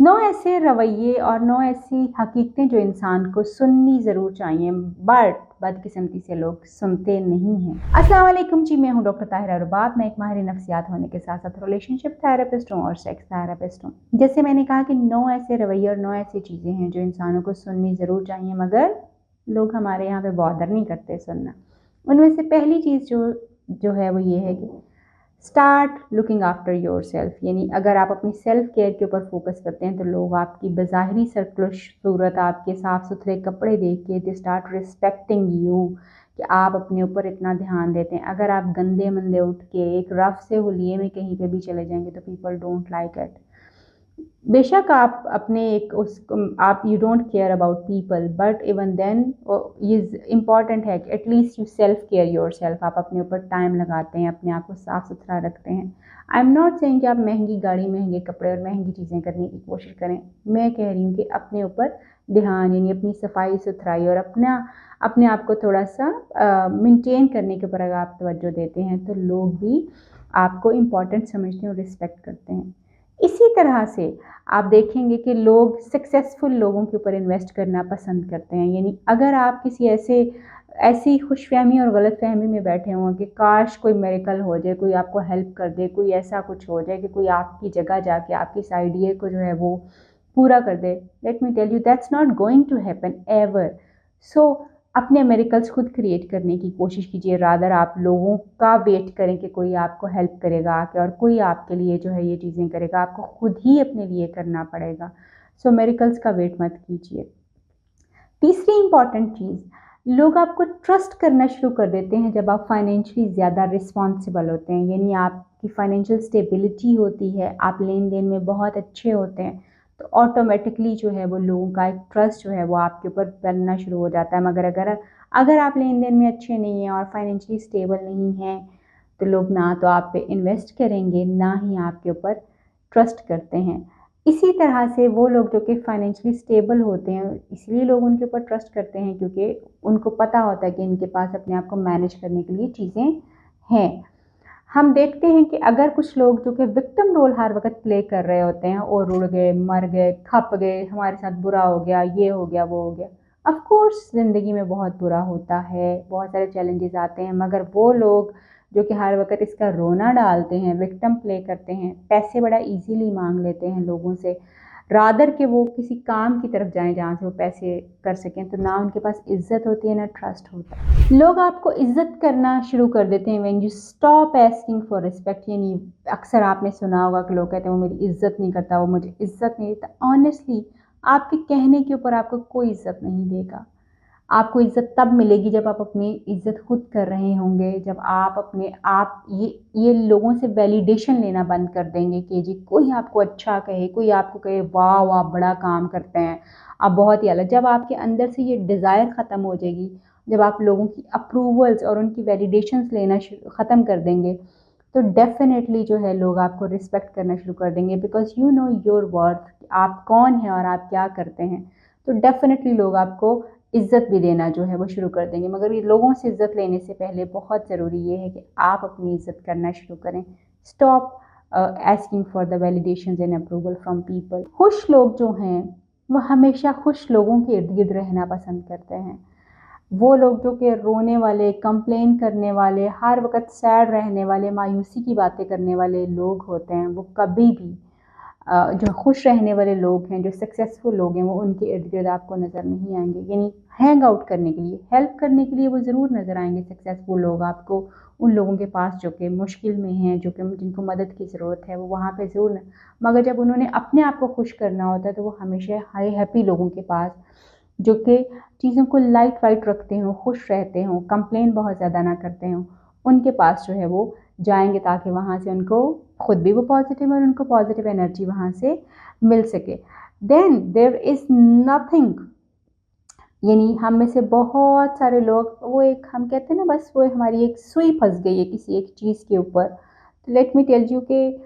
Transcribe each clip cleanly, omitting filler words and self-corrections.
9 ऐसे रवैये और 9 ऐसी हकीकतें जो इंसान को सुननी ज़रूर चाहिए, बट बदकिस्मती से लोग सुनते नहीं हैं। अस्सलाम वालेकुम जी, मैं हूँ डॉक्टर ताहिरा रुबात। मैं एक माहिर नफ्सियात होने के साथ साथ रिलेशनशिप थेरेपिस्ट हूँ और सेक्स थेरेपिस्ट हूँ। जैसे मैंने कहा कि 9 ऐसे रवैये और 9 ऐसी चीज़ें हैं जो इंसानों को सुननी ज़रूर चाहिए, मगर लोग हमारे यहाँ पे बॉदर नहीं करते सुनना। उनमें से पहली चीज़ जो है वो ये है कि start looking after your self. यानी अगर आप अपनी सेल्फ केयर के ऊपर फोकस करते हैं तो लोग आपकी बज़ाहिरी शक्ल सूरत, आपके साफ़ सुथरे कपड़े देख के दे स्टार्ट रिस्पेक्टिंग यू, कि आप अपने ऊपर इतना ध्यान देते हैं। अगर आप गंदे मंदे उठ के एक रफ से हुलिये में कहीं पे भी चले जाएंगे तो पीपल डोंट लाइक इट। बेशक आप अपने एक उस आप you don't care about people, but even then ये इम्पॉर्टेंट है कि at least you self care your self. आप अपने ऊपर टाइम लगाते हैं, अपने आप को साफ सुथरा रखते हैं। आई एम नॉट सेइंग कि आप महंगी गाड़ी, महंगे कपड़े और महंगी चीज़ें करने की कोशिश करें। मैं कह रही हूँ कि अपने ऊपर ध्यान, यानी अपनी सफाई सुथराई और अपने आप को थोड़ा सा मेंटेन करने के ऊपर अगर आप तवज्जो देते हैं तो लोग भी आपको इम्पॉर्टेंट समझते हैं और रिस्पेक्ट करते हैं। इसी तरह से आप देखेंगे कि लोग सक्सेसफुल लोगों के ऊपर इन्वेस्ट करना पसंद करते हैं। यानी अगर आप किसी ऐसी खुशफहमी और गलतफहमी में बैठे हों कि काश कोई मिरेकल हो जाए, कोई आपको हेल्प कर दे, कोई ऐसा कुछ हो जाए कि कोई आपकी जगह जाके आपकी इस आइडिया को जो है वो पूरा कर दे, let me tell you that's not going to happen ever. So अपने मिरेकल्स खुद क्रिएट करने की कोशिश कीजिए, रादर आप लोगों का वेट करें कि कोई आपको हेल्प करेगा आके और कोई आपके लिए जो है ये चीज़ें करेगा। आपको खुद ही अपने लिए करना पड़ेगा। सो मिरेकल्स का वेट मत कीजिए। तीसरी इम्पॉर्टेंट चीज़, लोग आपको ट्रस्ट करना शुरू कर देते हैं जब आप फाइनेंशियली ज़्यादा रिस्पॉन्सिबल होते हैं। यानी आपकी फाइनेंशियल स्टेबिलिटी होती है, आप लेन देन में बहुत अच्छे होते हैं, तो ऑटोमेटिकली जो है वो लोगों का एक ट्रस्ट जो है वो आपके ऊपर बनना शुरू हो जाता है। मगर अगर आप लेन देन में अच्छे नहीं हैं और फाइनेंशियली स्टेबल नहीं हैं तो लोग ना तो आप पे इन्वेस्ट करेंगे, ना ही आपके ऊपर ट्रस्ट करते हैं। इसी तरह से वो लोग जो कि फाइनेंशियली स्टेबल होते हैं, इसलिए लोग उनके ऊपर ट्रस्ट करते हैं क्योंकि उनको पता होता है कि इनके पास अपने आप को मैनेज करने के लिए चीज़ें हैं। हम देखते हैं कि अगर कुछ लोग जो कि विक्टिम रोल हर वक्त प्ले कर रहे होते हैं और रुड़ गए, मर गए, खप गए, हमारे साथ बुरा हो गया, ये हो गया, वो हो गया। ऑफ कोर्स ज़िंदगी में बहुत बुरा होता है, बहुत सारे चैलेंजेस आते हैं, मगर वो लोग जो कि हर वक्त इसका रोना डालते हैं, विक्टिम प्ले करते हैं, पैसे बड़ा इजीली मांग लेते हैं लोगों से, रादर के वो किसी काम की तरफ जाएं जहाँ से वो पैसे कर सकें, तो ना उनके पास इज्जत होती है ना ट्रस्ट होता है। लोग आपको इज्जत करना शुरू कर देते हैं when you stop asking for respect. यानी अक्सर आपने सुना होगा कि लोग कहते हैं वो मेरी इज्जत नहीं करता, वो मुझे इज्जत नहीं देता। ऑनेस्टली आपके कहने के ऊपर आपको कोई इज्जत नहीं देगा। आपको इज़्ज़त तब मिलेगी जब आप अपनी इज़्ज़त खुद कर रहे होंगे, जब आप अपने आप ये लोगों से वैलिडेशन लेना बंद कर देंगे कि जी कोई आपको अच्छा कहे, कोई आपको कहे वाह आप बड़ा काम करते हैं, आप बहुत ही अलग। जब आपके अंदर से ये डिज़ायर ख़त्म हो जाएगी, जब आप लोगों की अप्रूवल्स और उनकी वैलिडेशंस लेना ख़त्म कर देंगे, तो डेफ़िनेटली जो है लोग आपको रिस्पेक्ट करना शुरू कर देंगे, because you know your worth, आप कौन हैं और आप क्या करते हैं। तो डेफ़िनेटली लोग आपको इज़्ज़त भी देना जो है वो शुरू कर देंगे। मगर ये लोगों से इज़्ज़त लेने से पहले बहुत ज़रूरी ये है कि आप अपनी इज़्ज़त करना शुरू करें। Stop asking for the validations and approval from people. खुश लोग जो हैं वो हमेशा खुश लोगों के इर्द गिर्द रहना पसंद करते हैं। वो लोग जो कि रोने वाले, कंप्लेन करने वाले, हर वक्त सैड रहने वाले, मायूसी की बातें करने वाले लोग होते हैं, वो कभी भी जो खुश रहने वाले लोग हैं, जो सक्सेसफुल लोग हैं, वो उनके इर्द गिर्द आपको नज़र नहीं आएंगे। यानी हैंग आउट करने के लिए, हेल्प करने के लिए वो ज़रूर नज़र आएंगे सक्सेसफुल लोग आपको। उन लोगों के पास जो कि मुश्किल में हैं, जो कि जिनको मदद की ज़रूरत है, वो वहाँ पे ज़रूर मगर जब उन्होंने अपने आप को खुश करना होता है तो वो हमेशा हाई हैप्पी लोगों के पास, जो कि चीज़ों को लाइट वाइट रखते हों, खुश रहते हों, कंप्लेन बहुत ज़्यादा ना करते हों, उनके पास जो है वो जाएंगे ताकि वहाँ से उनको खुद भी वो पॉजिटिव और उनको पॉजिटिव एनर्जी वहाँ से मिल सके। देन देयर इज़ नथिंग, यानी हम में से बहुत सारे लोग वो एक हम कहते हैं ना, बस वो हमारी एक सुई फंस गई है किसी एक चीज़ के ऊपर। तो लेट मी टेल यू कि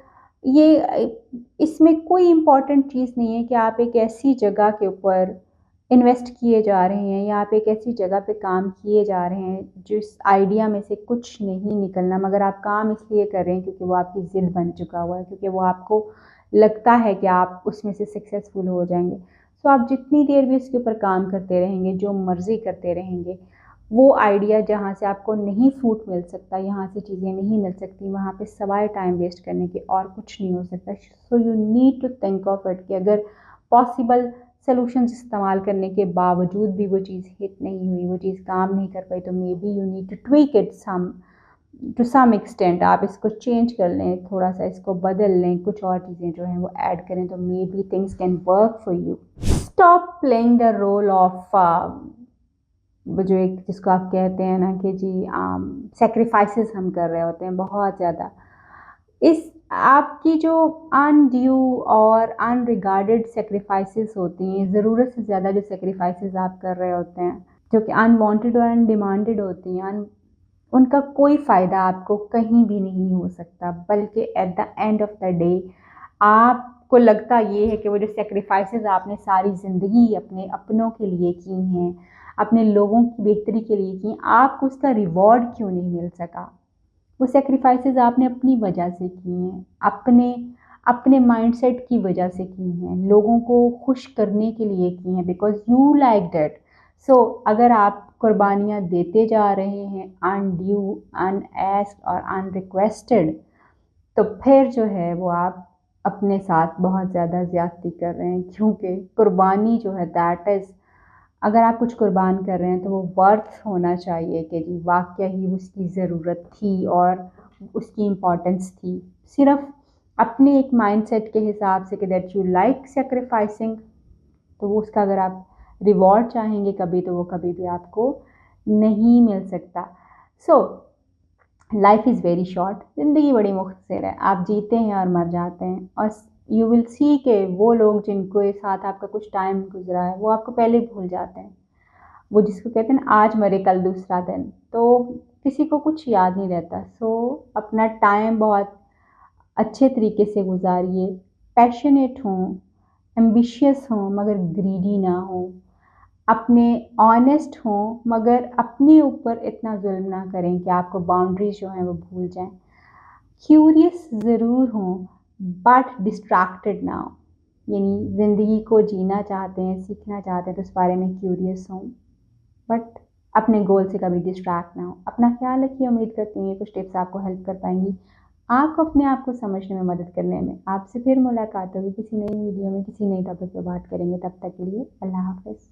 ये इसमें कोई इम्पॉर्टेंट चीज़ नहीं है कि आप एक ऐसी जगह के ऊपर इन्वेस्ट किए जा रहे हैं या आप एक ऐसी जगह पे काम किए जा रहे हैं जिस आइडिया में से कुछ नहीं निकलना, मगर आप काम इसलिए कर रहे हैं क्योंकि वो आपकी ज़िद बन चुका हुआ है, क्योंकि वो आपको लगता है कि आप उसमें से सक्सेसफुल हो जाएंगे। सो आप जितनी देर भी उसके ऊपर काम करते रहेंगे, जो मर्ज़ी करते रहेंगे, वो आइडिया जहाँ से आपको नहीं फ्रूट मिल सकता, यहाँ से चीज़ें नहीं मिल सकती, वहाँ पे सवाए टाइम वेस्ट करने के और कुछ नहीं हो सकता। So you need to think of it कि अगर पॉसिबल सॉल्यूशंस इस्तेमाल करने के बावजूद भी वो चीज़ हिट नहीं हुई, वो चीज़ काम नहीं कर पाई, तो maybe you need to tweak it to some extent. आप इसको चेंज कर लें, थोड़ा सा इसको बदल लें, कुछ और चीज़ें जो हैं वो ऐड करें, तो maybe things can work for you. Stop playing the role of वो जो एक जिसको आप कहते हैं ना कि जी सेक्रीफाइसेस हम कर रहे होते हैं बहुत ज़्यादा। इस आपकी जो अनड्यू और अनरिगार्डेड सेक्रीफाइसेस होती हैं, ज़रूरत से ज़्यादा जो सेक्रीफाइसेस आप कर रहे होते हैं, जो कि अनवांटेड और अनडिमांडेड होती हैं, उनका कोई फ़ायदा आपको कहीं भी नहीं हो सकता, बल्कि at the end of the day आपको लगता ये है कि वो जो सेक्रीफाइसेस आपने सारी ज़िंदगी अपने अपनों के लिए की हैं, अपने लोगों की बेहतरी के लिए की, आपको उसका रिवॉर्ड क्यों नहीं मिल सका? वो सेक्रीफाइसेस आपने अपनी वजह से की हैं, अपने अपने माइंडसेट की वजह से की हैं, लोगों को खुश करने के लिए की हैं, बिकॉज़ यू लाइक दैट। सो अगर आप कुर्बानियाँ देते जा रहे हैं अनड्यू, अनएस्क्ड और अनरिक्वेस्टेड, तो फिर जो है वो आप अपने साथ बहुत ज़्यादा ज़्यादती कर रहे हैं, क्योंकि कुर्बानी जो है दैट इज़, अगर आप कुछ कुर्बान कर रहे हैं तो वो वर्थ होना चाहिए कि जी वाक़ई ही उसकी ज़रूरत थी और उसकी इम्पोर्टेंस थी। सिर्फ़ अपने एक माइंडसेट के हिसाब से कि दैट यू लाइक सैक्रिफाइसिंग, तो वो उसका अगर आप रिवॉर्ड चाहेंगे कभी, तो वो कभी भी आपको नहीं मिल सकता। So life is very short, ज़िंदगी बड़ी मुख्तसर है, आप जीते हैं और मर जाते हैं, और यू विल सी के वो लोग जिनको साथ आपका कुछ टाइम गुजरा है वो आपको पहले भूल जाते हैं। वो जिसको कहते हैं ना आज मरे कल दूसरा दिन, तो किसी को कुछ याद नहीं रहता। सो अपना टाइम बहुत अच्छे तरीके से गुजारिए, पैशनेट हों, एम्बिशियस हों मगर ग्रीडी ना हों, अपने ऑनेस्ट हों मगर अपने ऊपर इतना जुल्म ना करें कि आपको बाउंड्रीज जो हैं वो भूल जाएं। क्यूरियस ज़रूर हों बट डिस्ट्रैक्टेड ना हो, यानी ज़िंदगी को जीना चाहते हैं, सीखना चाहते हैं, तो उस बारे में क्यूरियस हों, बट अपने गोल से कभी डिस्ट्रैक्ट ना हो। अपना ख्याल रखिए, उम्मीद करती हूँ ये कुछ टिप्स आपको हेल्प कर पाएंगी, आपको अपने आप को समझने में मदद करने में। आपसे फिर मुलाकात होगी किसी नई वीडियो में, किसी नई टॉपिक पर बात करेंगे। तब तक के लिए अल्लाह हाफ़िज़।